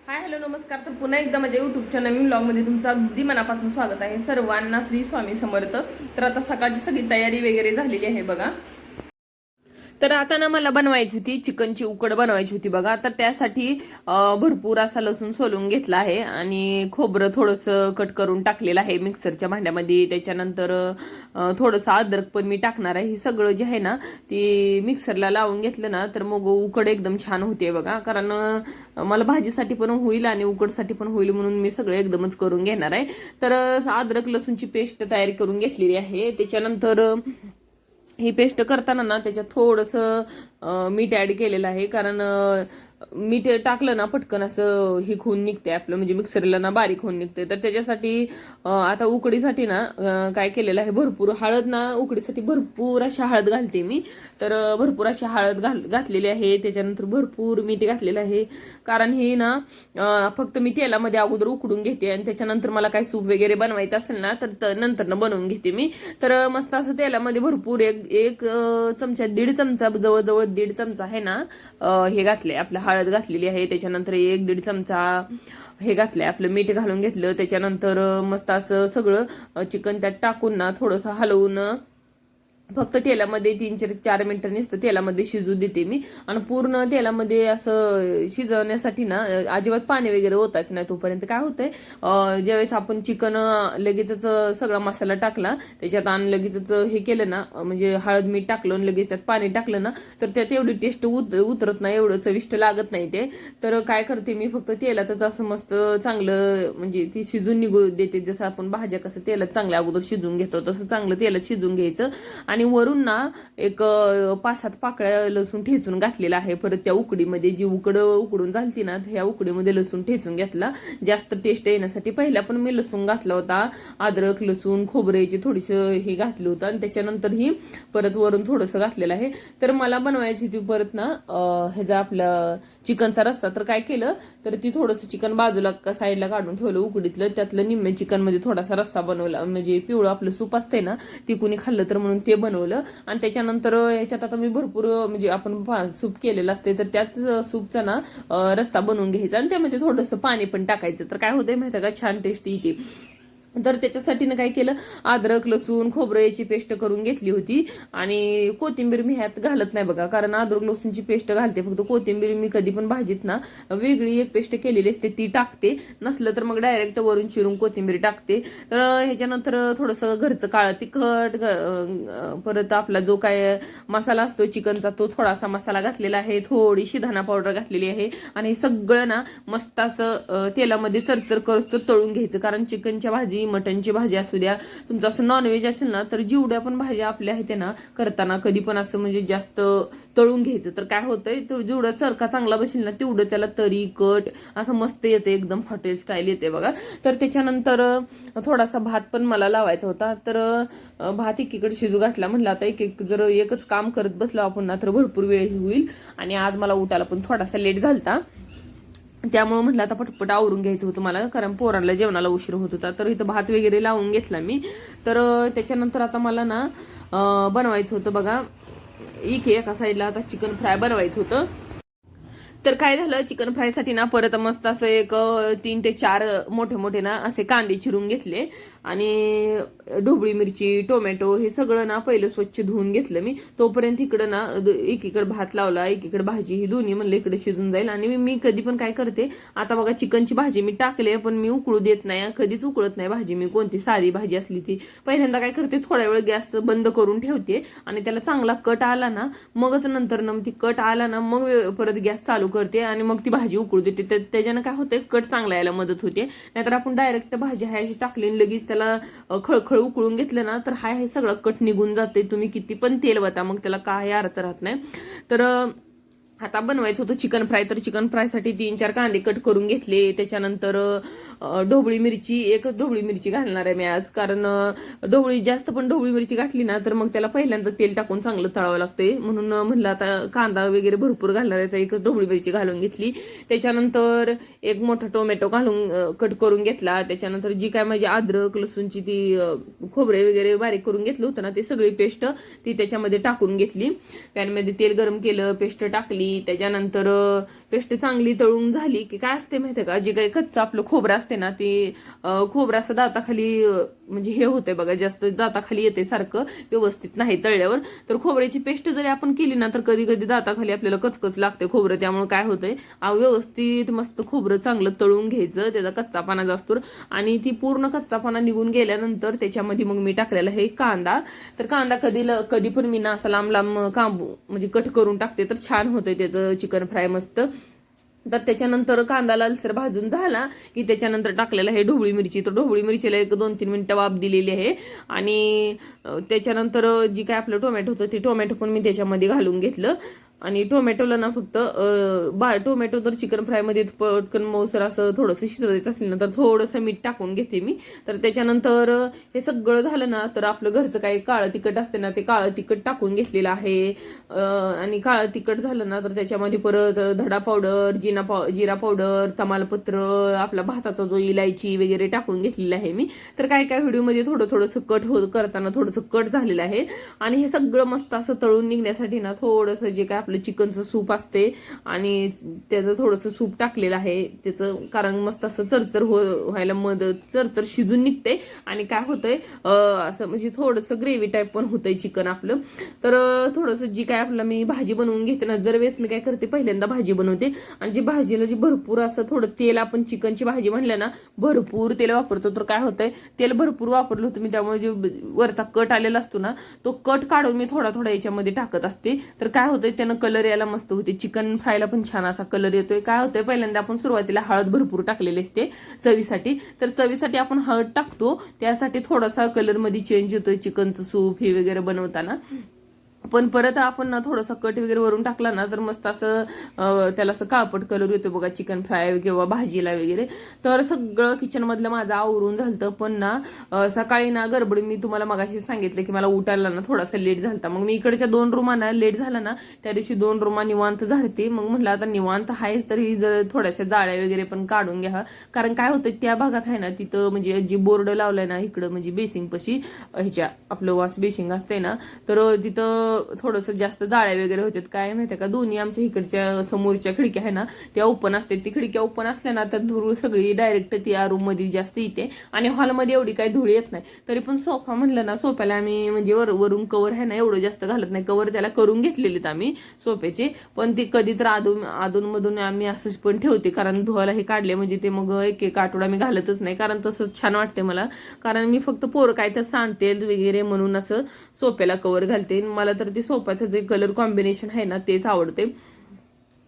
Hi hello नमस्कार. तर पुन्हा एकदा माझ्या युट्यूबच्या नवीन ब्लॉगमध्ये तुमचं अगदी मनापासून स्वागत आहे. सर्वांना श्री स्वामी समर्थ. तर आता सकाळची सगळी तयारी वगैरे झालेली आहे बघा. तर आता ना मला बनवायची होती चिकनची उकड बनवायची होती बघा. तर त्यासाठी भरपूर असा लसूण सोलून घेतला आहे आणि खोबरं थोडंसं कट करून टाकलेलं आहे मिक्सरच्या भांड्यामध्ये. त्याच्यानंतर थोडंसं अद्रक पण मी टाकणार आहे. हे सगळं जे आहे ना ती मिक्सरला लावून घेतलं ना तर मग उकड एकदम छान होते बघा. कारण मला भाजीसाठी पण होईल आणि उकडसाठी पण होईल म्हणून मी सगळं एकदमच करून घेणार आहे. तर अद्रक लसूणची पेस्ट तयारी करून घेतलेली आहे. त्याच्यानंतर ही पेस्ट करताना ना त्याच्यात थोडंसं मीठ ॲड केलेलं आहे. कारण मीठ टाकलं ना पटकन असं ही खून निघते आपलं, म्हणजे मिक्सरला ना बारीक होऊन निघते. तर त्याच्यासाठी आता उकडीसाठी ना काय केलेलं आहे, भरपूर हळद ना उकडीसाठी भरपूर अशी हळद घालते मी. तर भरपूर अशी हळद घातलेली आहे. त्याच्यानंतर भरपूर मीठ घातलेलं आहे. कारण हे ना फक्त मी तेलामध्ये अगोदर उकडून घेते आणि त्याच्यानंतर मला काय सूप वगैरे बनवायचं असेल ना तर नंतर बनवून घेते मी. तर मस्त असं तेलामध्ये भरपूर एक एक चमचा, 1.5 चमचा, जवळजवळ 1.5 चमचा आहे ना हे घातले, आपलं हळद घातलेली आहे. त्याच्यानंतर 1-1.5 चमचा हे घातलंय, आपलं मीठ घालून घेतलं. त्याच्यानंतर मस्त असं सगळं चिकन त्यात टाकून ना थोडंसं हलवून फक्त तेलामध्ये 3-4 मिनिटं नुसतं तेलामध्ये शिजू देते मी. आणि पूर्ण तेलामध्ये असं शिजवण्यासाठी ना अजिबात पाणी वगैरे होताच नाही. तोपर्यंत काय होतंय, ज्यावेळेस आपण चिकन लगेचच सगळा मसाला टाकला त्याच्यात आणि लगेचच हे केलं ना, म्हणजे हळद मीठ टाकलं आणि लगेच त्यात पाणी टाकलं ना तर त्यात एवढी टेस्ट उतरत नाही, एवढं चविष्ट लागत नाही ते. तर काय करते मी, फक्त तेलातच असं मस्त चांगलं म्हणजे ती शिजून निघू देते. जसं आपण भाज्या कसं तेलात चांगल्या अगोदर शिजून घेतो तसं चांगलं तेलात शिजून घ्यायचं. आणि वरून ना एक 5-7 पाकळ्या लसूण ठेचून घातलेला आहे. परत त्या उकडीमध्ये जी उकडून झालती ना ह्या उकडीमध्ये लसूण ठेचून घेतला जास्त टेस्ट येण्यासाठी. पहिला पण मी लसूण घातला होता, अद्रक लसूण खोबऱ्याची थोडीसं हे घातलं होतं आणि त्याच्यानंतर ही परत वरून थोडंसं घातलेलं आहे. तर मला बनवायची ती परत ना ह्याचा आपला चिकनचा रस्सा. तर काय केलं, तर ती थोडंसं चिकन बाजूला साईडला काढून ठेवलं उकडीतलं, त्यातलं निम्मे चिकनमध्ये थोडासा रस्सा बनवला. म्हणजे पिवळं आपलं सूप असते ना ती कुणी खाल्लं तर म्हणून ते बनवलं. आणि त्याच्यानंतर ह्याच्यात आता मी भरपूर म्हणजे आपण सूप केलेलं असते तर त्याच सूपचा ना रस्सा बनवून घ्यायचा आणि त्यामध्ये थोडंसं पाणी पण टाकायचं. तर काय होतंय माहिती का, छान टेस्ट येते. तर त्याच्यासाठी ना काय केलं, अद्रक लसूण खोबरं याची पेस्ट करून घेतली होती. आणि कोथिंबीर मी ह्यात घालत नाही बघा, कारण अद्रक लसूणची पेस्ट घालते फक्त. कोथिंबीर मी कधी पण भाजीत ना वेगळी एक पेस्ट केलेली असते ती टाकते, नसलं तर मग डायरेक्ट वरून चिरून कोथिंबीर टाकते. तर ह्याच्यानंतर थोडंसं घरचं काळं तिखट, परत आपला जो काय मसाला असतो चिकनचा तो थोडासा मसाला घातलेला आहे, थोडीशी धना पावडर घातलेली आहे. आणि हे सगळं ना मस्त असं तेलामध्ये चरचर करतो तळून घ्यायचं. कारण चिकनच्या भाजी मटनची भाजी असू द्या, तुमचं असं नॉनव्हेज असेल ना तर जेवढ्या पण भाज्या आपल्या आहेत ना करताना कधी पण असं म्हणजे जास्त तळून घ्यायचं. तर काय होतंय, तर जेवढा चरका चांगला बसेल ना तेवढं त्याला तरी कट असं मस्त येते, एकदम हॉटेल स्टाईल येते बघा. तर त्याच्यानंतर थोडासा भात पण मला लावायचा होता. तर भात एकीकडे शिजू घातला. म्हटलं आता जर एकच काम करत बसलो आपण ना तर भरपूर वेळ होईल. आणि आज मला उठायला पण थोडासा लेट झालता, त्यामुळे म्हटलं आता पटपट आवरून घ्यायचं होतं मला, कारण पोरांना जेवणाला उशीर होत होता. तर इथं भात वगैरे लावून घेतला मी. तर त्याच्यानंतर आता मला ना बनवायचं होतं बघा, एका साईडला आता चिकन फ्राय बनवायचं होतं. तर काय झालं, चिकन फ्रायसाठी ना परत मस्त असं एक 3 ते 4 मोठे मोठे ना असे कांदे चिरून घेतले. आणि ढोबळी मिरची टोमॅटो हे सगळं ना पहिलं स्वच्छ धुवून घेतलं मी. तोपर्यंत इकडं ना एकीकडे भात लावला, एकीकडे भाजी, ही दोन्ही म्हणलं इकडे शिजून जाईल. आणि मी कधी पण काय करते, आता बघा चिकनची भाजी मी टाकले पण मी उकळू देत नाही, कधीच उकळत नाही भाजी मी, कोणती साधी भाजी असली ती. पहिल्यांदा काय करते, थोड्या वेळ गॅस बंद करून ठेवते आणि त्याला चांगला कट आला ना मगच नंतर ना ती कट आला ना मग परत गॅस चालू करते आणि मग ती भाजी उकळू देते. त्याच्यानं काय होते, कट चांगला यायला मदत होते. नाहीतर आपण डायरेक्ट भाजी हाय अशी टाकली लगेच त्याला खळखळ उकळून घेतलं ना तर हाय हे सगळं कट निघून जाते. तुम्ही किती पण तेल वता मग त्याला काही अर्थ राहत नाही. तर आता बनवायचं होतं चिकन फ्राय. तर चिकन फ्रायसाठी 3-4 कांदे कट करून घेतले. त्याच्यानंतर ढोबळी मिरची, एकच ढोबळी मिरची घालणार आहे मी आज, कारण जास्त पण ढोबळी मिरची घातली ना तर मग त्याला पहिल्यांदा तेल टाकून चांगलं तळावं लागते. म्हणून म्हणलं आता कांदा वगैरे भरपूर घालणार आहे तर एकच ढोबळी मिरची घालून घेतली. त्याच्यानंतर एक मोठा टोमॅटो घालून कट करून घेतला. त्याच्यानंतर जी काय माझी अद्रक लसूणची ती खोबरे वगैरे बारीक करून घेतलं होतं ना ते सगळी पेस्ट ती त्याच्यामध्ये टाकून घेतली. पॅनमध्ये तेल गरम केलं, पेस्ट टाकली. त्याच्यानंतर पेस्ट चांगली तळून झाली की काय असते माहिती आहे का, जे काही कच्चं आपलं खोबरं असते ना ते खोबरं असं दाताखाली म्हणजे हे होतंय बघा, जास्त दाताखाली येते सारखं, व्यवस्थित नाही तळल्यावर. तर खोबऱ्याची पेस्ट जरी आपण केली ना तर कधी कधी दाताखाली आपल्याला कचकच लागते खोबरं. त्यामुळे काय होतंय, व्यवस्थित मस्त खोबरं चांगलं तळून घ्यायचं, त्याचा कच्चापणा जास्त. आणि ती पूर्ण कच्चापणा निघून गेल्यानंतर त्याच्यामध्ये मग मी टाकलेला आहे कांदा. तर कांदा कधी पण मी ना असा लांब लांब म्हणजे कट करून टाकते, तर छान होतंय त्याचं चिकन फ्राय मस्त. तर त्याच्यानंतर कांदा लालसर भाजून झाला की त्याच्यानंतर टाकलेलं आहे ढोबळी मिरची. तर ढोबळी मिरचीला 1-2-3 मिनिटं वाफ दिलेली आहे. आणि त्याच्यानंतर जी काय आपलं टोमॅटो होतं ते टोमॅटो पण मी त्याच्यामध्ये घालून घेतलं. आणि टोमॅटोला ना फक्त टोमॅटो तर चिकन फ्रायमध्ये पटकन मऊसर असं थोडंसं शिजवायचं असेल ना तर थोडंसं मीठ टाकून घेते मी. तर त्याच्यानंतर हे सगळं झालं ना तर आपलं घरचं काही काळं तिखट असते ना ते काळं तिखट टाकून घेतलेलं आहे. आणि काळं तिखट झालं ना तर त्याच्यामध्ये परत धडा पावडर, जिरा पावडर, तमालपत्र, आपला भाताचा जो इलायची वगैरे टाकून घेतलेला आहे मी. तर काय काय व्हिडिओमध्ये थोडंसं कट करताना थोडंसं कट झालेलं आहे. आणि हे सगळं मस्त असं तळून निघण्यासाठी ना थोडंसं जे काय आपलं चिकनचं सूप असते आणि त्याचं थोडंसं सूप टाकलेलं आहे त्याचं, कारण मस्त असं चरचर व्हायला मदत, चरचर शिजून निघते आणि काय होतंय असं म्हणजे थोडंसं ग्रेव्ही टाईप पण होतंय चिकन आपलं. तर थोडंसं जी काय आपलं मी भाजी बनवून घेते ना, जर वेळेस मी काय करते पहिल्यांदा भाजी बनवते आणि जी भाजीला जी भरपूर असं थोडं तेल, आपण चिकनची भाजी म्हणलं ना भरपूर तेल वापरतो, तर काय होतंय तेल भरपूर वापरलं होतं मी, त्यामुळे जे वरचा कट आलेला असतो ना तो कट काढून मी थोडा थोडा याच्यामध्ये टाकत असते. तर काय होतंय त्यानं कलर यायला मस्त होते, चिकन फ्रायला पण छान असा कलर येतोय. काय होतंय पहिल्यांदा आपण सुरुवातीला हळद भरपूर टाकलेली असते चवीसाठी, तर चवीसाठी आपण हळद टाकतो, त्यासाठी थोडासा कलर मध्ये चेंज येतोय चिकनचं सूप हे वगैरे बनवताना. पण परत आपण ना थोडासा कट वगैरे वरून टाकला ना तर मस्त असं त्याला असं काळपट कलर येतो बघा चिकन फ्राय किंवा भाजीला वगैरे. तर सगळं किचन मधलं माझं आवरून झालं. पण ना सकाळी ना गडबडी, मी तुम्हाला मगाशी सांगितलं की मला उठायला ना थोडासा लेट झालता, मग मी इकडच्या 2 रूमांना लेट झाला ना त्या दिवशी 2 रूमा निवांत झाडते. मग म्हटलं आता निवांत आहे तर ही जर थोड्याशा जाळ्या वगैरे पण काढून घ्या, कारण काय होतं त्या भागात आहे ना तिथं म्हणजे जी बोर्ड लावलाय ना इकडं म्हणजे बेसिंग पशी ह्याच्या आपलं वॉश बेसिंग असते ना, तर तिथं थोडंसं जास्त जाळ्या वगैरे होतात. काय माहितीये का, दोन्ही आमच्या इकडच्या समोरच्या खिडक्या आहे ना त्या ओपन असते, ती खिडक्या ओपन असल्या ना तर धूळ सगळी डायरेक्ट त्या रूम मध्ये जास्त येते आणि हॉलमध्ये एवढी काही धूळ येत नाही. तरी पण सोफा म्हणलं ना, सोफ्याला आम्ही म्हणजे वरून कवर आहे ना एवढं जास्त घालत नाही, कवर त्याला करून घेतलेलेत आम्ही सोफ्याचे, पण ते कधी तर अधून मधून आम्ही असंच पण ठेवते, कारण धुवायला हे काढले म्हणजे ते मग एक आठवडा मी घालतच नाही, कारण तसंच छान वाटते मला. कारण मी फक्त पोरं काय तर सांडते वगैरे म्हणून असं सोफ्याला कवर घालते. मला तर ते सोफ्याचं जे कलर कॉम्बिनेशन आहे ना तेच आवडते.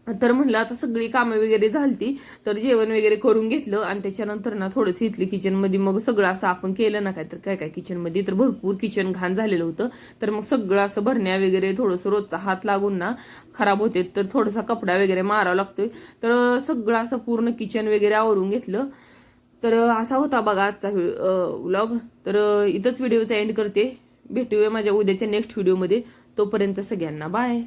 तर म्हणलं आता सगळी कामं वगैरे झालती, तर जेवण वगैरे करून घेतलं आणि त्याच्यानंतर ना थोडंसं इथली किचनमध्ये मग सगळं असं आपण केलं ना काय तर काय काय किचनमध्ये, तर भरपूर किचन घाण झालेलं होतं. तर मग सगळं असं भरण्या वगैरे थोडंसं रोजचा हात लागून ना खराब होते, तर थोडासा कपडा वगैरे मारावा लागतोय. तर सगळं असं पूर्ण किचन वगैरे आवरून घेतलं. तर असा होता बघा आजचा व्लॉग. तर इथंच व्हिडिओचा एंड करते. भेटूया माझ्या उद्याच्या नेक्स्ट व्हिडिओमध्ये. तोपर्यंत सगळ्यांना बाय.